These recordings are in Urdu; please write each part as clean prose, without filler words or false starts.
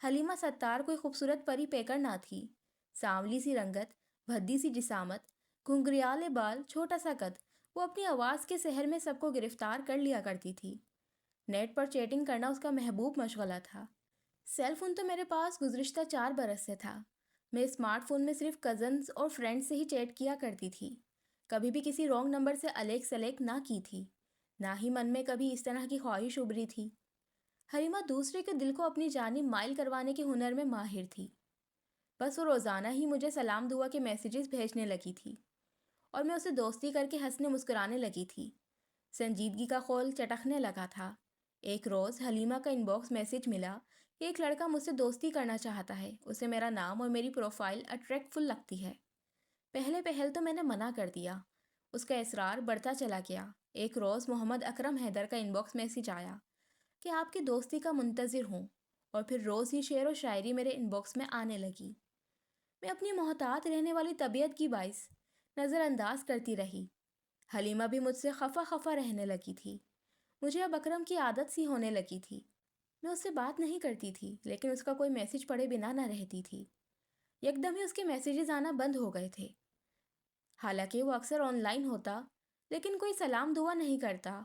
حلیمہ ستار کوئی خوبصورت پری پیکر نہ تھی۔ سانولی سی رنگت، بھدی سی جسامت، گھنگریالے بال، چھوٹا سا قد، وہ اپنی آواز کے سحر میں سب کو گرفتار کر لیا کرتی تھی۔ نیٹ پر چیٹنگ کرنا اس کا محبوب مشغلہ تھا۔ سیل فون تو میرے پاس گزشتہ 4 برس سے تھا۔ میں اسمارٹ فون میں صرف کزنز اور فرینڈز سے ہی چیٹ کیا کرتی تھی، کبھی بھی کسی رانگ نمبر سے الیک سلیک نہ کی تھی، نہ ہی من میں کبھی اس طرح کی خواہش ابھری تھی۔ حلیمہ دوسرے کے دل کو اپنی جانب مائل کروانے کے ہنر میں ماہر تھی۔ بس وہ روزانہ ہی مجھے سلام دعا کے میسیجز بھیجنے لگی تھی اور میں اسے دوستی کر کے ہنسنے مسکرانے لگی تھی۔ سنجیدگی کا خول چٹکنے لگا تھا۔ ایک روز حلیمہ کا ان باکس میسیج ملا کہ ایک لڑکا مجھ سے دوستی کرنا چاہتا ہے، اسے میرا نام اور میری پروفائل اٹریکٹ فل لگتی ہے۔ پہل تو میں نے منع کر دیا۔ اس کا اصرار بڑھتا چلا گیا۔ ایک روز محمد اکرم حیدر کا ان باکس میسیج آیا کہ آپ کی دوستی کا منتظر ہوں، اور پھر روز ہی شعر و شاعری میرے ان باکس میں آنے لگی۔ میں اپنی محتاط رہنے والی طبیعت کی باعث نظر انداز کرتی رہی۔ حلیمہ بھی مجھ سے خفا خفا رہنے لگی تھی۔ مجھے اب اکرم کی عادت سی ہونے لگی تھی۔ میں اس سے بات نہیں کرتی تھی، لیکن اس کا کوئی میسیج پڑھے بنا نہ رہتی تھی۔ یکدم ہی اس کے میسیجز آنا بند ہو گئے تھے۔ حالانکہ وہ اکثر آن لائن ہوتا، لیکن کوئی سلام دعا نہیں کرتا۔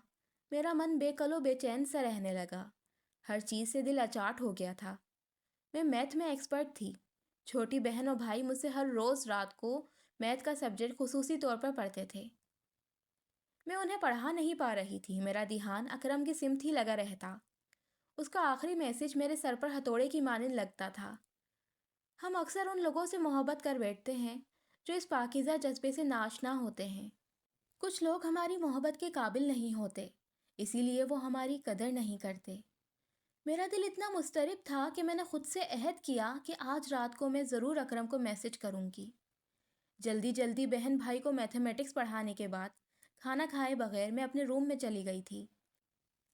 میرا من بے کل و بے چین سا رہنے لگا۔ ہر چیز سے دل اچاٹ ہو گیا تھا۔ میں میتھ میں ایکسپرٹ تھی۔ چھوٹی بہن اور بھائی مجھ سے ہر روز رات کو میتھ کا سبجیکٹ خصوصی طور پر پڑھتے تھے۔ میں انہیں پڑھا نہیں پا رہی تھی۔ میرا دھیان اکرم کی سمت ہی لگا رہتا۔ اس کا آخری میسیج میرے سر پر ہتھوڑے کی مانند لگتا تھا۔ ہم اکثر ان لوگوں سے محبت کر بیٹھتے ہیں جو اس پاکیزہ جذبے سے ناآشنا ہوتے ہیں۔ کچھ لوگ ہماری محبت کے قابل نہیں ہوتے، اسی لیے وہ ہماری قدر نہیں کرتے۔ میرا دل اتنا مضطرب تھا کہ میں نے خود سے عہد کیا کہ آج رات کو میں ضرور اکرم کو میسیج کروں گی۔ جلدی جلدی بہن بھائی کو میتھمیٹکس پڑھانے کے بعد کھانا کھائے بغیر میں اپنے روم میں چلی گئی تھی۔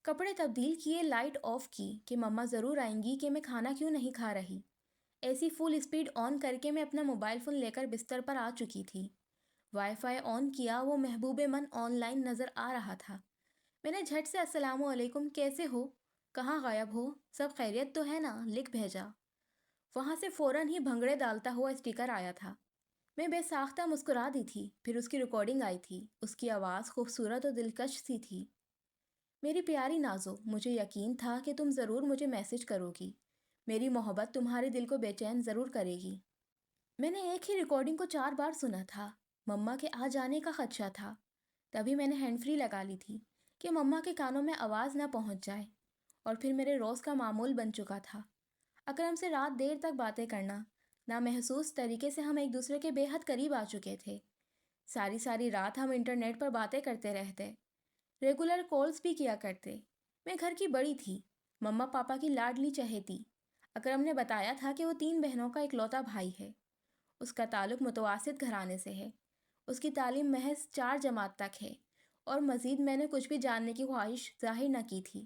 کپڑے تبدیل کیے، لائٹ آف کی کہ مما ضرور آئیں گی کہ میں کھانا کیوں نہیں کھا رہی۔ ایسی فل اسپیڈ آن کر کے میں اپنا موبائل فون لے کر بستر پر آ چکی تھی۔ وائی فائی آن کیا، وہ محبوب من آن لائن نظر آ رہا تھا۔ میں نے جھٹ سے السلام علیکم، کیسے ہو، کہاں غائب ہو، سب خیریت تو ہے نا، لکھ بھیجا۔ وہاں سے فوراً ہی بھنگڑے ڈالتا ہوا اسٹیکر آیا تھا۔ میں بے ساختہ مسکرا دی تھی۔ پھر اس کی ریکارڈنگ آئی تھی۔ اس کی آواز خوبصورت اور دلکش سی تھی۔ میری پیاری نازو، مجھے یقین تھا کہ تم ضرور مجھے میسیج کرو گی۔ میری محبت تمہارے دل کو بے چین ضرور کرے گی۔ میں نے ایک ہی ریکارڈنگ کو 4 بار سنا تھا۔ مما کے آ جانے کا خدشہ تھا۔ تبھی میں نے ہینڈ فری لگا لی تھی کہ مما کے کانوں میں آواز نہ پہنچ جائے، اور پھر میرے روز کا معمول بن چکا تھا اکرم سے رات دیر تک باتیں کرنا۔ نامحسوس طریقے سے ہم ایک دوسرے کے بے حد قریب آ چکے تھے۔ ساری رات ہم انٹرنیٹ پر باتیں کرتے رہتے، ریگولر کالز بھی کیا کرتے۔ میں گھر کی بڑی تھی، مما پاپا کی لاڈلی چہیتی۔ اکرم نے بتایا تھا کہ وہ 3 بہنوں کا اکلوتا بھائی ہے۔ اس کا تعلق متوسط گھرانے سے ہے۔ اس کی تعلیم محض 4 جماعت تک ہے، اور مزید میں نے کچھ بھی جاننے کی خواہش ظاہر نہ کی تھی،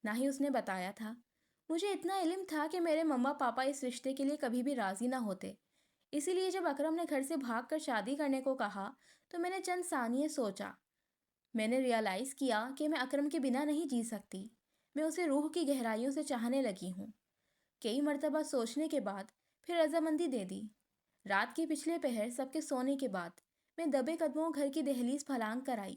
نہ ہی اس نے بتایا تھا۔ مجھے اتنا علم تھا کہ میرے مما پاپا اس رشتے کے لیے کبھی بھی راضی نہ ہوتے۔ اسی لیے جب اکرم نے گھر سے بھاگ کر شادی کرنے کو کہا تو میں نے چند ثانیے سوچا۔ میں نے ریئلائز کیا کہ میں اکرم کے بنا نہیں جی سکتی۔ میں اسے روح کی گہرائیوں سے چاہنے لگی ہوں۔ کئی مرتبہ سوچنے کے بعد پھر رضامندی دے دی۔ رات کے پچھلے پہر سب کے سونے کے بعد میں دبے قدموں گھر کی دہلیز پھلانگ کر آئی۔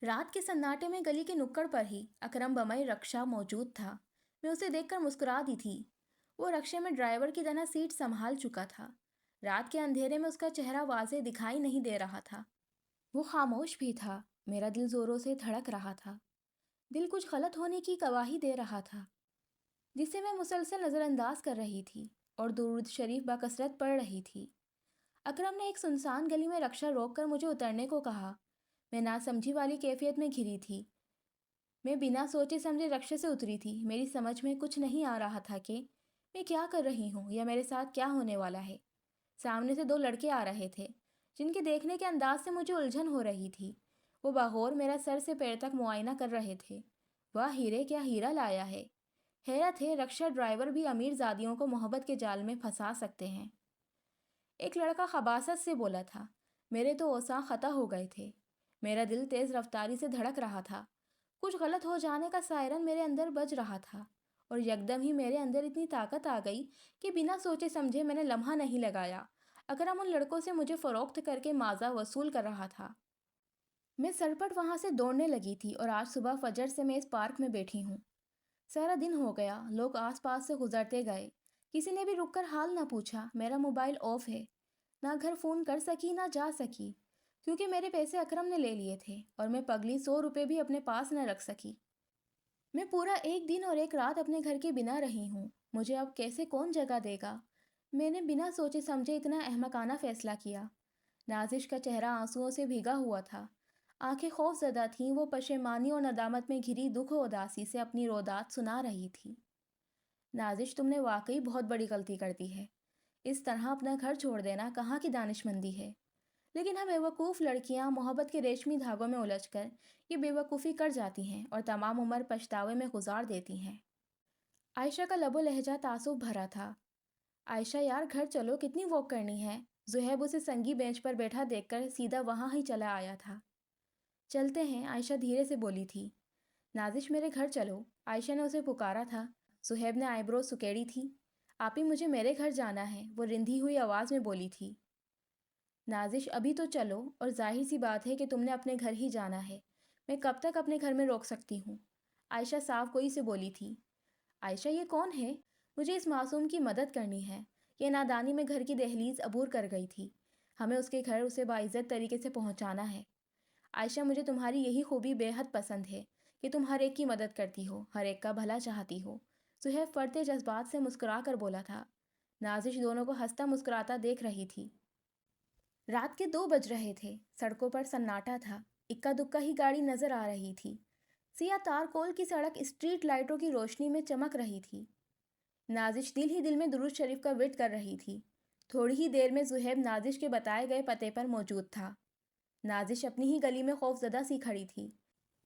رات کے سناٹے میں گلی کے نکڑ پر ہی اکرم بمئی رکشا موجود تھا۔ میں اسے دیکھ کر مسکرا دی تھی۔ وہ رکشے میں ڈرائیور کی طرح سیٹ سنبھال چکا تھا۔ رات کے اندھیرے میں اس کا چہرہ واضح دکھائی نہیں دے رہا تھا۔ وہ خاموش بھی تھا۔ میرا دل زوروں سے دھڑک رہا تھا۔ دل کچھ غلط ہونے کی گواہی دے رہا تھا، جسے میں مسلسل نظر انداز کر رہی تھی اور درود شریف بکثرت پڑھ رہی تھی۔ اکرم نے ایک سنسان گلی میں رکشا روک کر مجھے اترنے کو کہا۔ میں ناسمجھی والی کیفیت میں گھری تھی۔ میں بنا سوچے سمجھے رکشے سے اتری تھی۔ میری سمجھ میں کچھ نہیں آ رہا تھا کہ میں کیا کر رہی ہوں یا میرے ساتھ کیا ہونے والا ہے۔ سامنے سے 2 لڑکے آ رہے تھے جن کے دیکھنے کے انداز سے مجھے الجھن ہو رہی تھی۔ وہ باغور میرا سر سے پیر تک معائنہ کر رہے تھے۔ واہ ہیرے، کیا ہیرا لایا ہے! حیرت ہے، رکشا ڈرائیور بھی امیر زادیوں کو محبت کے جال میں پھنسا سکتے ہیں۔ ایک لڑکا خباثت سے بولا تھا۔ میرے تو اوساں خطا ہو گئے تھے۔ میرا دل تیز رفتاری سے دھڑک رہا تھا۔ کچھ غلط ہو جانے کا سائرن میرے اندر بج رہا تھا، اور یکدم ہی میرے اندر اتنی طاقت آ گئی کہ بنا سوچے سمجھے میں نے لمحہ نہیں لگایا، اکرم ان لڑکوں سے مجھے فروخت کر کے ماضا وصول کر رہا تھا۔ میں سرپٹ وہاں سے دوڑنے لگی تھی اور آج صبح فجر سے میں اس پارک میں بیٹھی ہوں۔ سارا دن ہو گیا، لوگ آس پاس سے گزرتے گئے، کسی نے بھی رک کر حال نہ پوچھا۔ میرا موبائل آف ہے، نہ گھر فون کر سکی نہ جا سکی، کیونکہ میرے پیسے اکرم نے لے لیے تھے اور میں پگلی 100 روپے بھی اپنے پاس نہ رکھ سکی۔ میں پورا ایک دن اور ایک رات اپنے گھر کے بنا رہی ہوں، مجھے اب کیسے کون جگہ دے گا؟ میں نے بنا سوچے سمجھے اتنا احمقانہ فیصلہ کیا۔ نازش کا چہرہ آنسوؤں سے بھیگا ہوا تھا، آنکھیں خوف زدہ تھیں، وہ پشیمانی اور ندامت میں گھری دکھ و اداسی سے اپنی رودات سنا رہی تھی۔ نازش، تم نے واقعی بہت بڑی غلطی کر دی ہے، اس طرح اپنا گھر چھوڑ دینا کہاں کی دانش مندی ہے؟ لیکن ہم بیوقوف لڑکیاں محبت کے ریشمی دھاگوں میں الجھ کر یہ بیوقوفی کر جاتی ہیں اور تمام عمر پچھتاوے میں گزار دیتی ہیں۔ عائشہ کا لب و لہجہ تعصب بھرا تھا۔ عائشہ یار گھر چلو، کتنی واک کرنی ہے؟ زہیب اسے سنگی بینچ پر بیٹھا دیکھ کر سیدھا وہاں ہی چلا آیا تھا۔ چلتے ہیں، عائشہ دھیرے سے بولی تھی۔ نازش میرے گھر چلو، عائشہ نے اسے پکارا تھا۔ زہیب نے آئی برو سکیڑی تھی۔ آپی مجھے میرے گھر جانا ہے، وہ رندھی ہوئی آواز میں بولی تھی۔ نازش ابھی تو چلو، اور ظاہر سی بات ہے کہ تم نے اپنے گھر ہی جانا ہے، میں کب تک اپنے گھر میں روک سکتی ہوں؟ عائشہ صاف گوئی سے بولی تھی۔ عائشہ یہ کون ہے؟ مجھے اس معصوم کی مدد کرنی ہے۔ یہ نادانی میں گھر کی دہلیز عبور کر گئی تھی، ہمیں اس کے گھر اسے باعزت طریقے سے پہنچانا ہے۔ عائشہ مجھے تمہاری یہی خوبی بے حد پسند ہے کہ تم ہر ایک کی مدد کرتی ہو، ہر ایک کا بھلا چاہتی ہو۔ زہیب فرتے جذبات سے مسکرا کر بولا تھا۔ نازش دونوں کو ہنستا مسکراتا دیکھ رہی تھی۔ رات کے 2 بج رہے تھے، سڑکوں پر سناٹا تھا، اکا دکا ہی گاڑی نظر آ رہی تھی۔ سیاہ تارکول کی سڑک اسٹریٹ لائٹوں کی روشنی میں چمک رہی تھی۔ نازش دل ہی دل میں درود شریف کا ورد کر رہی تھی۔ تھوڑی ہی دیر میں زہیب نازش کے بتائے گئے پتے پر موجود تھا۔ نازش اپنی ہی گلی میں خوف زدہ سی کھڑی تھی،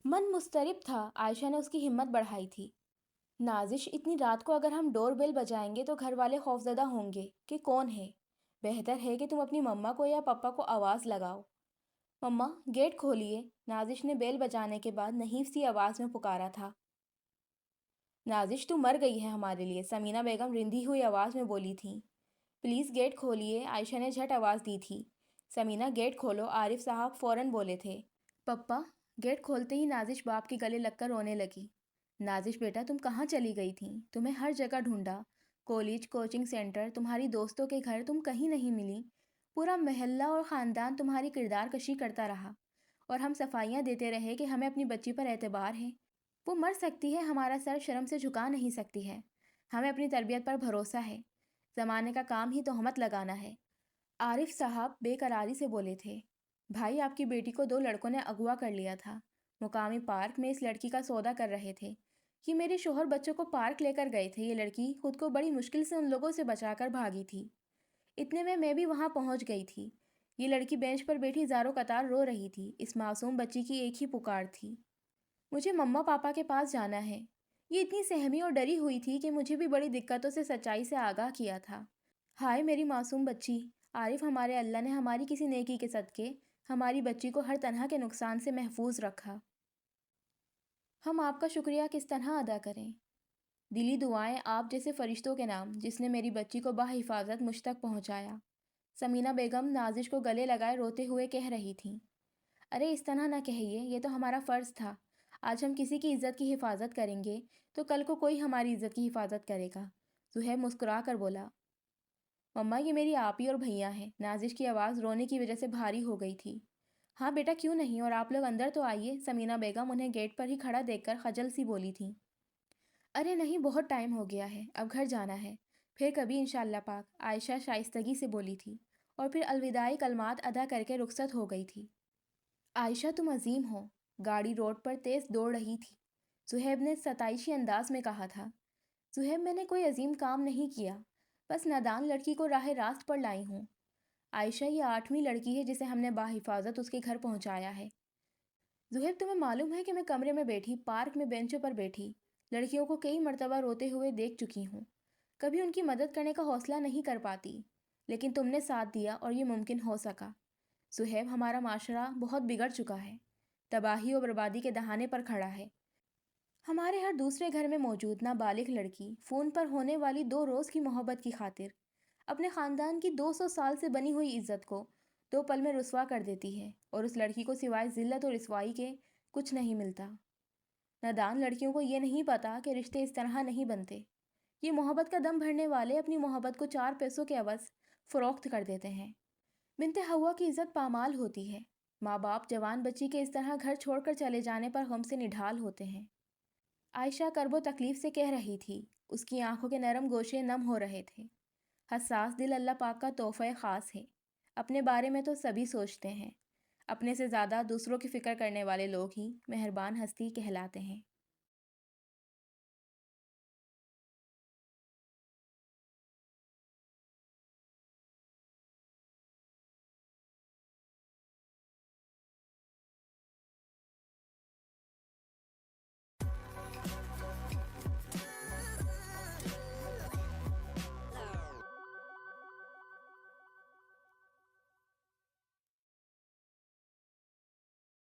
من مضطرب تھا۔ عائشہ نے اس کی ہمت بڑھائی تھی۔ نازش، اتنی رات کو اگر ہم ڈور بیل بجائیں گے تو گھر والے خوف زدہ ہوں گے کہ کون ہے۔ بہتر ہے کہ تم اپنی مما کو یا پپا کو آواز لگاؤ۔ مما، گیٹ کھولیے، نازش نے بیل بجانے کے بعد نحیف سی آواز میں پکارا تھا۔ نازش تو مر گئی ہے ہمارے لیے، سمینہ بیگم رندھی ہوئی آواز میں بولی تھی۔ پلیز گیٹ کھولیے، عائشہ نے جھٹ آواز دی تھی۔ سمینہ گیٹ کھولو، عارف صاحب فوراً بولے تھے۔ پپا، گیٹ کھولتے ہی نازش باپ کے گلے لگ کر رونے لگی۔ نازش بیٹا، تم کہاں چلی گئی تھیں؟ تمہیں ہر جگہ ڈھونڈا، کالج، کوچنگ سینٹر، تمہاری دوستوں کے گھر، تم کہیں نہیں ملی۔ پورا محلہ اور خاندان تمہاری کردار کشی کرتا رہا اور ہم صفائیاں دیتے رہے کہ ہمیں اپنی بچی پر اعتبار ہے، وہ مر سکتی ہے، ہمارا سر شرم سے جھکا نہیں سکتی ہے، ہمیں اپنی تربیت پر بھروسہ ہے، زمانے کا کام ہی تہمت لگانا ہے۔ عارف صاحب بے قراری سے بولے تھے۔ بھائی، آپ کی بیٹی کو 2 لڑکوں نے اغوا کر لیا تھا، مقامی پارک میں اس لڑکی کا سودا کر رہے تھے۔ یہ میرے شوہر بچوں کو پارک لے کر گئے تھے، یہ لڑکی خود کو بڑی مشکل سے ان لوگوں سے بچا کر بھاگی تھی۔ اتنے میں بھی وہاں پہنچ گئی تھی۔ یہ لڑکی بینچ پر بیٹھی زاروں قطار رو رہی تھی، اس معصوم بچی کی ایک ہی پکار تھی، مجھے مما پاپا کے پاس جانا ہے۔ یہ اتنی سہمی اور ڈری ہوئی تھی کہ مجھے بھی بڑی دقتوں سے سچائی سے آگاہ کیا تھا۔ ہائے میری معصوم بچی! عارف، ہمارے اللہ نے ہماری کسی نیکی کے صدقے ہماری بچی کو ہر طرح کے نقصان سے محفوظ رکھا۔ ہم آپ کا شکریہ کس طرح ادا کریں؟ دلی دعائیں آپ جیسے فرشتوں کے نام، جس نے میری بچی کو بحفاظت مجھ تک پہنچایا۔ سمینہ بیگم نازش کو گلے لگائے روتے ہوئے کہہ رہی تھیں۔ ارے اس طرح نہ کہیے، یہ تو ہمارا فرض تھا۔ آج ہم کسی کی عزت کی حفاظت کریں گے تو کل کو کوئی ہماری عزت کی حفاظت کرے گا۔ زہیب مسکرا کر بولا۔ مما، یہ میری آپی اور بھیا ہیں۔ نازش کی آواز رونے کی وجہ سے بھاری ہو گئی تھی۔ ہاں بیٹا، کیوں نہیں، اور آپ لوگ اندر تو آئیے، سمینہ بیگم انہیں گیٹ پر ہی کھڑا دیکھ کر خجل سی بولی تھیں۔ ارے نہیں، بہت ٹائم ہو گیا ہے، اب گھر جانا ہے، پھر کبھی انشاءاللہ پاک، عائشہ شائستگی سے بولی تھی اور پھر الوداعی کلمات ادا کر کے رخصت ہو گئی تھی۔ عائشہ تم عظیم ہو۔ گاڑی روڈ پر تیز دوڑ رہی تھی۔ زہیب نے ستائشی انداز میں کہا تھا۔ زہیب، میں نے کوئی عظیم کام نہیں کیا، بس نادان لڑکی کو راہ راست پر لائی ہوں۔ عائشہ، یہ 8ویں لڑکی ہے جسے ہم نے بحفاظت اس کے گھر پہنچایا ہے۔ زہیب، تمہیں معلوم ہے کہ میں کمرے میں بیٹھی، پارک میں بینچوں پر بیٹھی لڑکیوں کو کئی مرتبہ روتے ہوئے دیکھ چکی ہوں، کبھی ان کی مدد کرنے کا حوصلہ نہیں کر پاتی، لیکن تم نے ساتھ دیا اور یہ ممکن ہو سکا۔ زہیب، ہمارا معاشرہ بہت بگڑ چکا ہے، تباہی و بربادی کے دہانے پر کھڑا ہے۔ ہمارے ہر دوسرے گھر میں موجود نابالغ لڑکی فون پر ہونے والی 2 روز کی محبت کی خاطر اپنے خاندان کی 200 سال سے بنی ہوئی عزت کو 2 پل میں رسوا کر دیتی ہے، اور اس لڑکی کو سوائے ذلت اور رسوائی کے کچھ نہیں ملتا۔ نادان لڑکیوں کو یہ نہیں پتا کہ رشتے اس طرح نہیں بنتے۔ یہ محبت کا دم بھرنے والے اپنی محبت کو 4 پیسوں کے عوض فروخت کر دیتے ہیں۔ بنت ہوا کی عزت پامال ہوتی ہے۔ ماں باپ جوان بچی کے اس طرح گھر چھوڑ کر چلے جانے پر غم سے نڈھال ہوتے ہیں۔ عائشہ کرب و تکلیف سے کہہ رہی تھی، اس کی آنکھوں کے نرم گوشے نم ہو رہے تھے۔ حساس دل اللہ پاک کا تحفہ خاص ہے۔ اپنے بارے میں تو سبھی سوچتے ہیں، اپنے سے زیادہ دوسروں کی فکر کرنے والے لوگ ہی مہربان ہستی کہلاتے ہیں۔